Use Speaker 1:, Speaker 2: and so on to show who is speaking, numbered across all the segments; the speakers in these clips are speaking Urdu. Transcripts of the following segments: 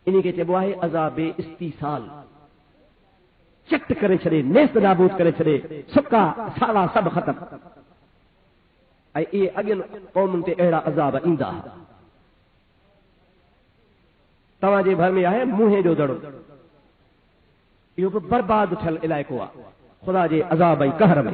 Speaker 1: انہی کے چبو ہے عذاب استیصال، چٹ کرے چھڑے، نیست نابود کرے چھڑے، سکا ساڑا سب ختم. اے اگن قومن تے اہڑا عذاب ایندا. تواں جے گھر میں ہے منہ جو دڑو، یہ برباد تھل علائقو آ خدا جے عذاب ای قہر میں.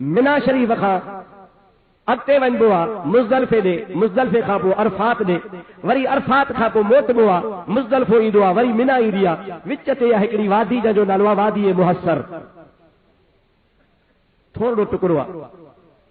Speaker 1: منا شریف کھا اگتے ونبو آ مزدلفے دے، مزدلفے کھا پو عرفات دے، وری عرفات کھا پو موتبو آ مزدلفو ایندو آ وری منا ایندی آ. وچ تے ہکڑی وادی جو نالو وادی محصر، تھوڑو ٹکڑو آ.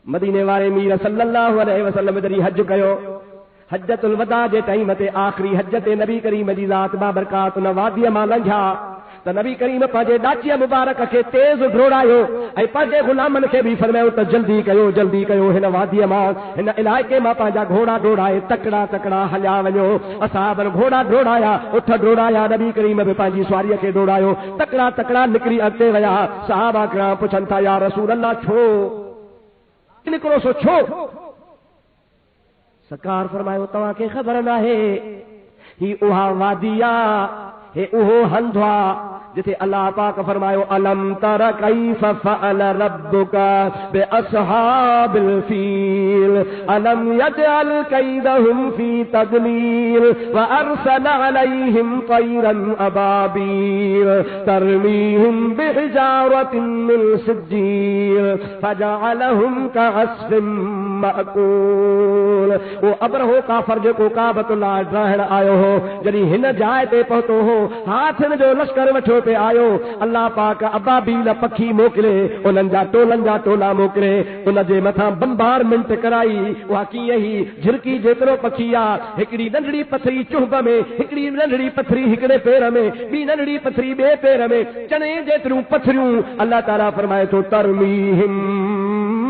Speaker 1: مدینے والے میر صلی اللہ علیہ وسلم دری حج کیو، حجت الوداع دے ٹائم تے آخری حجت نبی کریم دی ذات با برکات نہ وادی ما لنگھا. تو نبی کریم پاجے ڈاچیا مبارک کے تیز گھوڑایو اے پاجے غلامن کے بھی فرمایا تو جلدی کیو ہن وادی ما ہن علاقے ما پاجا گھوڑا دوڑائے تکڑا تکڑا ہلیا ونجو. اصحاب گھوڑا دوڑایا، اٹھ دوڑایا، نبی کریم بھی پاجی سواری کے دوڑایو، تکڑا تکڑا نکری اگتے ویا. صحابہ کرام پوچھن تھا یا رسول اللہ چھو نکلو سو چھو. سرکار فرمایا تواں کے خبر نہ ہے ہی اوہا وادیا ہے اوہو ہندوا جتے اللہ پاک فرمایو الم تر کیف فعل ربک باصحاب الفیل الم یجعل کیدہم فی تضلیل وارسل علیہم طیرا ابابیل ترمیہم بحجارۃ من سجیل فجعلہم کعصف مأکول. وہ ابرہو کافر جو کو کعبۃ اللہ ڈراہڑ آیو ہو جڑی ہن جائے تے پہتو ہو ہاتھ جو لشکر وٹھو پہ آیو. اللہ پاک ابابیل پکھی موکلے، انہن جا ٹولا موکلے، ان جے متھاں بمبارمنٹ کرائی. وہ کیئں ہی جھرکی جیترو پکھی آ، ہکڑی ننڈڑی پتھری چہب میں، ہکڑی ننڈڑی پتھری ہکڑے پیر میں، بی ننڈڑی پتھری بے پیر میں، چنے جیتروں پتھریوں. اللہ تعالیٰ فرمائے تو ترمیہم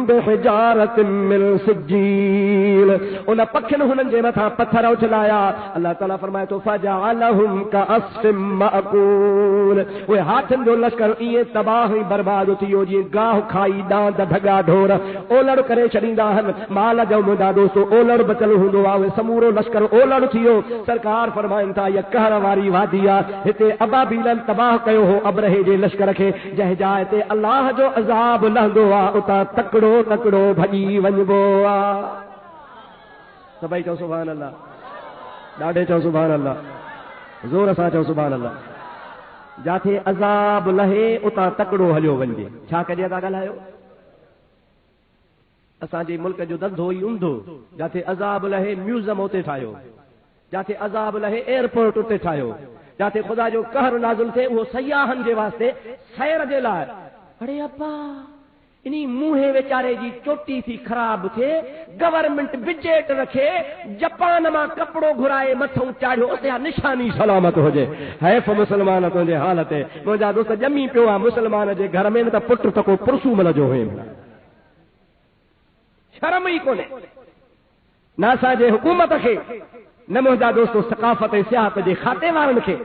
Speaker 1: بحجارۃ من سجیل، ان پکھن ہنن جے متھاں پتھر اچھلایا. اللہ تعالیٰ فرمائے تو فجعلہم کعصف مأکول. وہ ہاتھن جو لشکر ایے تباہ برباد تھیو جی گاہ کھائی ڈاند ڈھگا ڈھور اولڑ کرے چھڑیندا ہن. مال جو مدا دوستو اولڑ بچل ہوندو آ، سمورو لشکر اولڑ تھیو. سرکار فرمائن تھا یہ قہر واری وادی آ، ہتے ابابیل تباہ کیو ہو ابرہے جے لشکر کے. جہ جائے تے اللہ جو عذاب لہندو آ اتا تکڑو تکڑو بھجی ونجبو آ. سبئی چو سبحان اللہ، ڈاڈے چو سبحان اللہ، زور سا چو سبحان اللہ. جاتے عذاب لہے اتا تکڑو ہلیو ونجے. چھا کجے تا ڳالهايو اسان جي ملک جو دندو هي اوندو. جاتے عذاب لہے میوزیم اتي ٺاهيو، جاتے عذاب لہے ایئرپورٹ اتي ٺاهيو، جاتے خدا جو قہر نازل ٿي وہ سیاحن جے واسطے سیر جے لائے. اڑے ابا انہی منہ ویچارے جی چوٹی تھی خراب تھے، گورنمنٹ بجٹ رکھے، جاپان ماں کپڑو گھرائے متھوں چاڑھو اتیا نشانی سلامت ہو جے. حیف مسلمان تو جے حالت ہے. مجھا دوست جمی پیو آ مسلمان جے گھر میں ت پٹ تکو پرسو مل جو ہوئے، شرم ہی کونے. ناسا جے حکومت کے نہ مجھا دوستو ثقافت سیاحت جے کھاتے وارن کے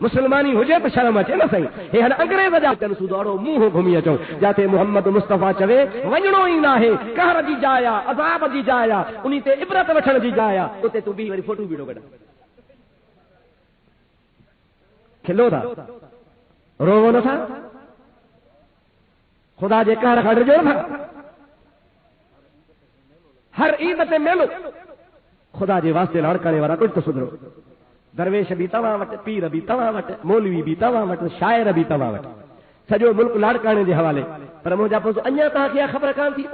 Speaker 1: مسلمانی ہو جائے تو شرم اچے نہ صحیح. یہ ہن انگریز جا تن سوداڑو منہ گھمی اچو. جاتے محمد مصطفیٰ چوے ونجڑو ہی نہ ہے، قہر جی جایا، عذاب جی جایا، انہی تے عبرت وٹھن جی جایا. تے تو بھی وری فوٹو ویڈیو کڈا کھلو تھا رو نہ تھا خدا جے قہر کھڑ جو تھا. ہر عید تے میلو خدا جے واسطے لاڑکانے والا کچھ تو سدھرو. درویش بھی تواں وٹ، پیر بھی تواں وٹ، مولوی بھی تواں وٹ، شاعر بھی تواں وٹ، سجو ملک لاڑکانے جے حوالے. پر مجھا پوچھو اñا تاں کیا خبر کان تھی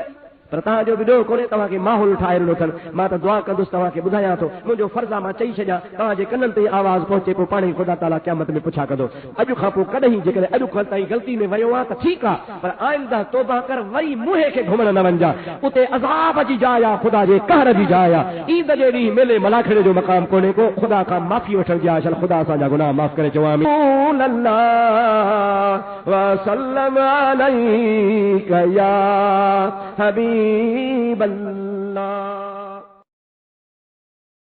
Speaker 1: پر تاں جو ویڈیو کونے تواں کے ماحول ٹھائے رہو تھن. ماں تو دعا کندس تواں کے بدھایا تو مجھو فرض ماں چئی چھجا تواں جے کنن تے آواز پہنچے پو پانے خدا تعالی قیامت میں پوچھا کدو. اج کھا پو کڈہیں جے کرے اج کھا تائیں غلطی میں ویو آ تے ٹھیک آ، پر آئندہ توبہ کر وری منہ کے گھمن نہ ونجا. اتے عذاب جی جایا، خدا جے قہر جی جایا. عید جے ڈی میلے ملاکھڑے جو مقام کونے کو خدا کا معافی وٹھن جا چل خدا سا جا گناہ معاف کرے. جو آمین. اللہ وسلم علیک یا حبیب اللہ.